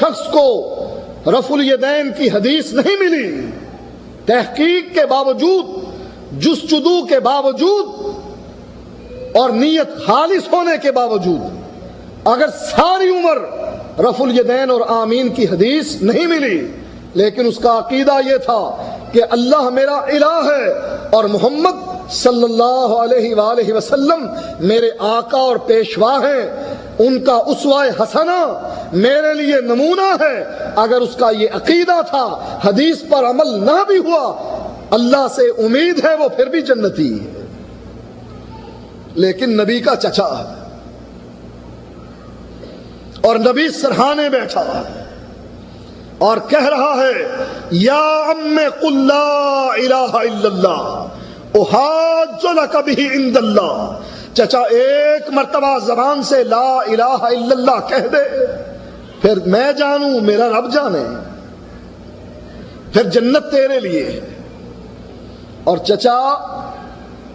شخص کو رفع الیدین کی حدیث نہیں ملی، تحقیق کے باوجود، جستجو کے باوجود اور نیت خالص ہونے کے باوجود، اگر ساری عمر رفع الیدین اور آمین کی حدیث نہیں ملی، لیکن اس کا عقیدہ یہ تھا کہ اللہ میرا الہ ہے اور محمد صلی اللہ علیہ وآلہ وسلم میرے آقا اور پیشوا ہیں، ان کا اسوہ حسنہ میرے لیے نمونہ ہے، اگر اس کا یہ عقیدہ تھا، حدیث پر عمل نہ بھی ہوا، اللہ سے امید ہے وہ پھر بھی جنتی ہے۔ لیکن نبی کا چچا ہے اور نبی سرہانے بیٹھا اور کہہ رہا ہے یا ام قل لا الہ الا اللہ احاج لک بہ عند اللہ، چچا ایک مرتبہ زبان سے لا الہ الا اللہ کہہ دے، پھر میں جانوں میرا رب جانے، پھر جنت تیرے لیے ہے۔ اور چچا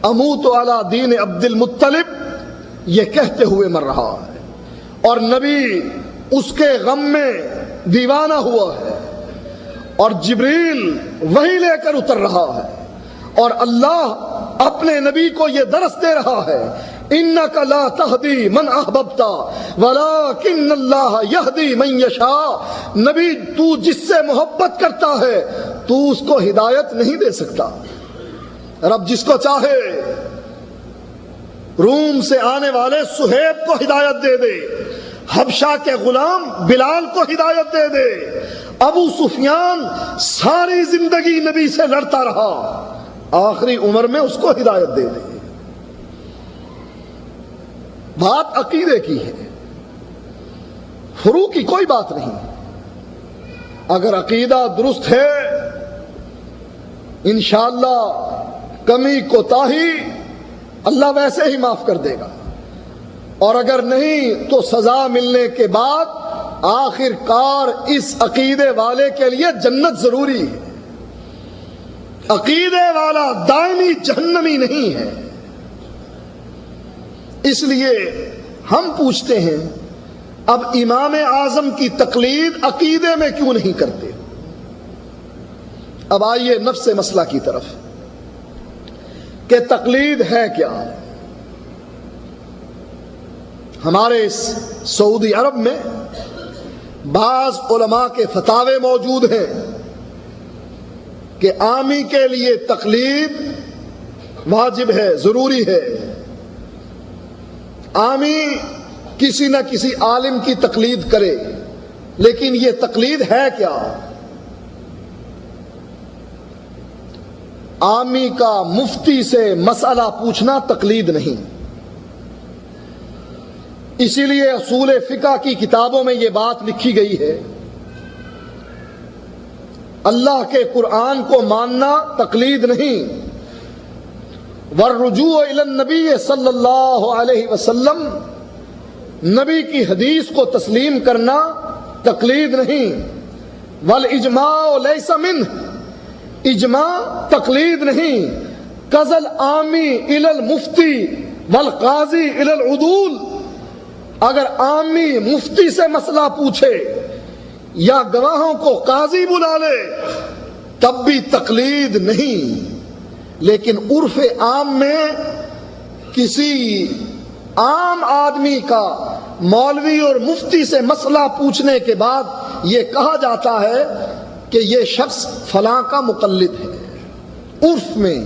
اموت علی دین عبد المطلب یہ کہتے ہوئے مر رہا ہے، اور نبی اس کے غم میں دیوانہ ہوا ہے، اور جبریل وہی لے کر اتر رہا ہے، اور اللہ اپنے نبی کو یہ درس دے رہا ہے انک لا تہدی من احببت ولکن اللہ یہدی من یشاء، نبی تو جس سے محبت کرتا ہے تو اس کو ہدایت نہیں دے سکتا، رب جس کو چاہے روم سے آنے والے سہیب کو ہدایت دے دے، حبشہ کے غلام بلال کو ہدایت دے دے، ابو سفیان ساری زندگی نبی سے لڑتا رہا، آخری عمر میں اس کو ہدایت دے دے۔ بات عقیدے کی ہے، فروع کی کوئی بات نہیں۔ اگر عقیدہ درست ہے انشاءاللہ کمی کوتاہی اللہ ویسے ہی معاف کر دے گا، اور اگر نہیں تو سزا ملنے کے بعد آخر کار اس عقیدے والے کے لیے جنت ضروری ہے۔ عقیدے والا دائمی جہنمی نہیں ہے۔ اس لیے ہم پوچھتے ہیں اب امام اعظم کی تقلید عقیدے میں کیوں نہیں کرتے؟ اب آئیے نفس مسئلہ کی طرف کہ تقلید ہے کیا۔ ہمارے اس سعودی عرب میں بعض علماء کے فتاوے موجود ہیں کہ عامی کے لیے تقلید واجب ہے، ضروری ہے، عامی کسی نہ کسی عالم کی تقلید کرے، لیکن یہ تقلید ہے کیا؟ عامی کا مفتی سے مسئلہ پوچھنا تقلید نہیں۔ اسی لیے اصول فقہ کی کتابوں میں یہ بات لکھی گئی ہے اللہ کے قرآن کو ماننا تقلید نہیں، والرجوع الی النبی صلی اللہ علیہ وسلم، نبی کی حدیث کو تسلیم کرنا تقلید نہیں، والاجماع لیس منہ، اجماع تقلید نہیں، قضى العامی الی المفتی والقاضی الی العدول، اگر عامی مفتی سے مسئلہ پوچھے یا گواہوں کو قاضی بلا لے تب بھی تقلید نہیں، لیکن عرف عام میں کسی عام آدمی کا مولوی اور مفتی سے مسئلہ پوچھنے کے بعد یہ کہا جاتا ہے کہ یہ شخص فلاں کا مقلد ہے، عرف میں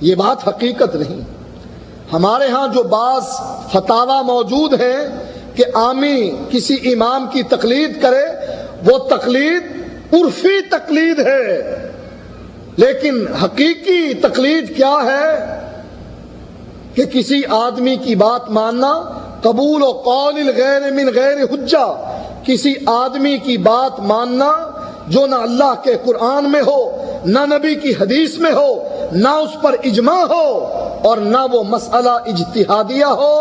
یہ بات حقیقت نہیں۔ ہمارے ہاں جو بعض فتاوی موجود ہیں کہ عامی کسی امام کی تقلید کرے، وہ تقلید عرفی تقلید ہے، لیکن حقیقی تقلید کیا ہے کہ کسی آدمی کی بات ماننا، قبول و قول الغیر من غیر حجہ، کسی آدمی کی بات ماننا جو نہ اللہ کے قرآن میں ہو، نہ نبی کی حدیث میں ہو، نہ اس پر اجماع ہو، اور نہ وہ مسئلہ اجتہادیہ ہو،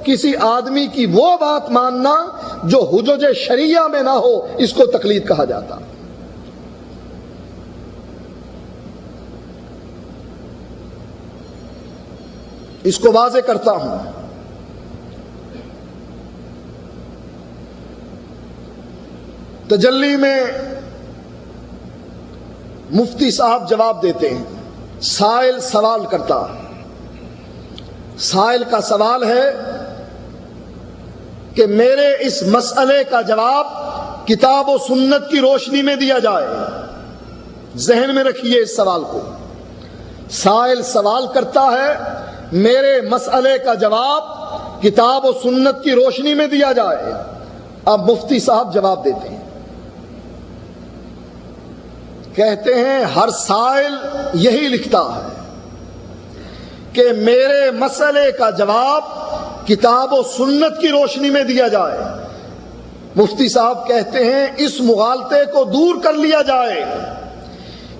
کسی آدمی کی وہ بات ماننا جو حجج شریعہ میں نہ ہو، اس کو تقلید کہا جاتا۔ اس کو واضح کرتا ہوں، تجلی میں مفتی صاحب جواب دیتے ہیں. سائل سوال کرتا، سائل کا سوال ہے کہ میرے اس مسئلے کا جواب کتاب و سنت کی روشنی میں دیا جائے. ذہن میں رکھیے اس سوال کو. سائل سوال کرتا ہے میرے مسئلے کا جواب کتاب و سنت کی روشنی میں دیا جائے. اب مفتی صاحب جواب دیتے ہیں، کہتے ہیں ہر سائل یہی لکھتا ہے کہ میرے مسئلے کا جواب کتاب و سنت کی روشنی میں دیا جائے. مفتی صاحب کہتے ہیں اس مغالطے کو دور کر لیا جائے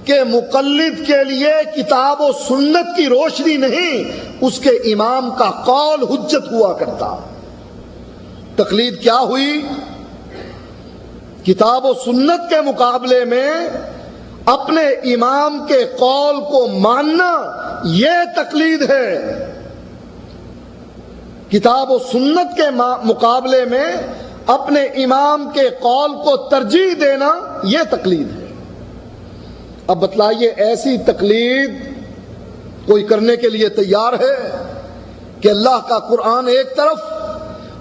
کہ مقلد کے لیے کتاب و سنت کی روشنی نہیں، اس کے امام کا قول حجت ہوا کرتا. تقلید کیا ہوئی؟ کتاب و سنت کے مقابلے میں اپنے امام کے قول کو ماننا یہ تقلید ہے. کتاب و سنت کے مقابلے میں اپنے امام کے قول کو ترجیح دینا یہ تقلید ہے. اب بتلائیے ایسی تقلید کوئی کرنے کے لیے تیار ہے کہ اللہ کا قرآن ایک طرف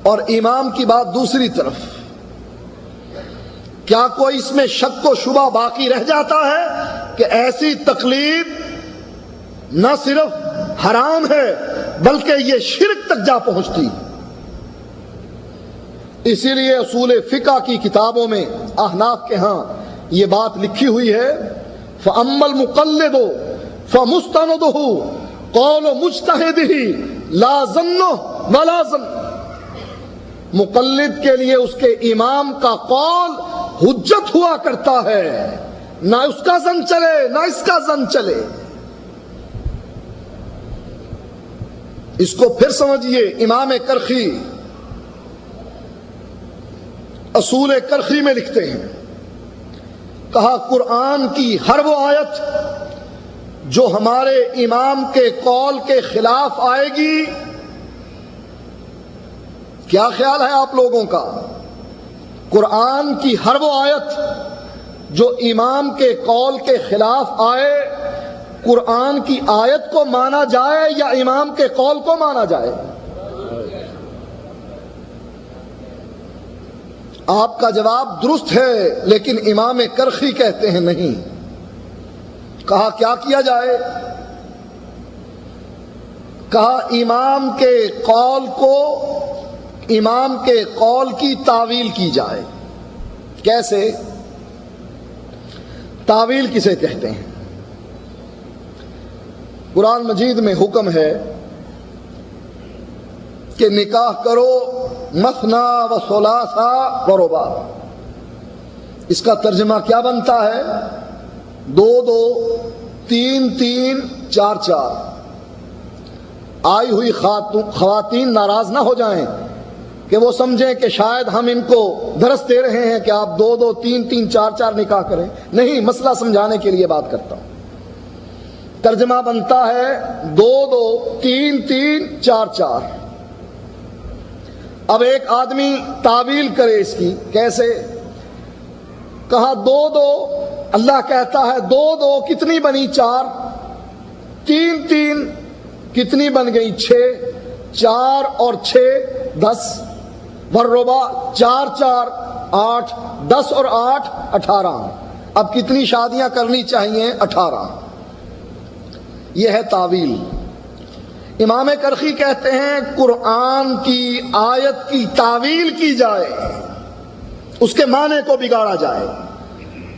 اور امام کی بات دوسری طرف؟ کیا کوئی اس میں شک و شبہ باقی رہ جاتا ہے کہ ایسی تقلید نہ صرف حرام ہے بلکہ یہ شرک تک جا پہنچتی؟ اسی لیے اصول فقہ کی کتابوں میں احناف کے ہاں یہ بات لکھی ہوئی ہے، فَأَمَّا الْمُقَلِّدُ فَمُسْتَنَدُهُ قَوْلُ مُجْتَهِدِهِ لَا ظَنُّهُ وَلَا ظَنُّ. مقلد کے لیے اس کے امام کا قول حجت ہوا کرتا ہے، نہ اس کا زن چلے نہ اس کا زن چلے. اس کو پھر سمجھیے. امام کرخی اصول کرخی میں لکھتے ہیں، کہا قرآن کی ہر وہ آیت جو ہمارے امام کے قول کے خلاف آئے گی. کیا خیال ہے آپ لوگوں کا؟ قرآن کی ہر وہ آیت جو امام کے قول کے خلاف آئے، قرآن کی آیت کو مانا جائے یا امام کے قول کو مانا جائے؟ آپ کا جواب درست ہے، لیکن امام کرخی کہتے ہیں نہیں. کہا کیا کیا جائے؟ کہا امام کے قول کو، امام کے قول کی تعویل کی جائے. کیسے؟ تعویل کسے کہتے ہیں؟ قرآن مجید میں حکم ہے کہ نکاح کرو مثنا و ثلاثا و رباع. اس کا ترجمہ کیا بنتا ہے؟ 2 2 3 3 4 4. آئی ہوئی خواتین ناراض نہ ہو جائیں کہ وہ سمجھیں کہ شاید ہم ان کو درس دے رہے ہیں کہ آپ 2 2 3 3 4 4 نکاح کریں. نہیں، مسئلہ سمجھانے کے لیے بات کرتا ہوں. ترجمہ بنتا ہے 2 2 3 3 4 4. اب ایک آدمی تعویل کرے اس کی. کیسے؟ کہا 2 2، اللہ کہتا ہے 2 2 کتنی بنی؟ 4. 3 3 کتنی بن گئی؟ 6. 4 اور 6 10. والرباع 4 4 8. 10 اور 8 18. اب کتنی شادیاں کرنی چاہیے؟ 18. یہ ہے تعویل. امام کرخی کہتے ہیں قرآن کی آیت کی تعویل کی جائے، اس کے معنی کو بگاڑا جائے،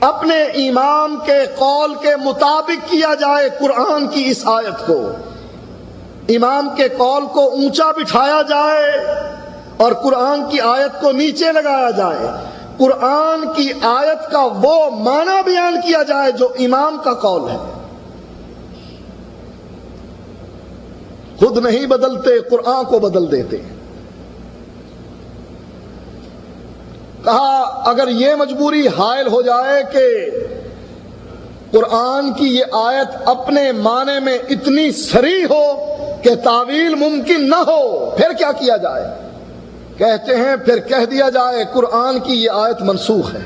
اپنے امام کے قول کے مطابق کیا جائے. قرآن کی اس آیت کو، امام کے قول کو اونچا بٹھایا جائے اور قرآن کی آیت کو نیچے لگایا جائے. قرآن کی آیت کا وہ معنی بیان کیا جائے جو امام کا قول ہے. خود نہیں بدلتے، قرآن کو بدل دیتے. کہا اگر یہ مجبوری حائل ہو جائے کہ قرآن کی یہ آیت اپنے معنی میں اتنی صریح ہو کہ تعویل ممکن نہ ہو، پھر کیا کیا جائے؟ کہتے ہیں پھر کہہ دیا جائے قرآن کی یہ آیت منسوخ ہے.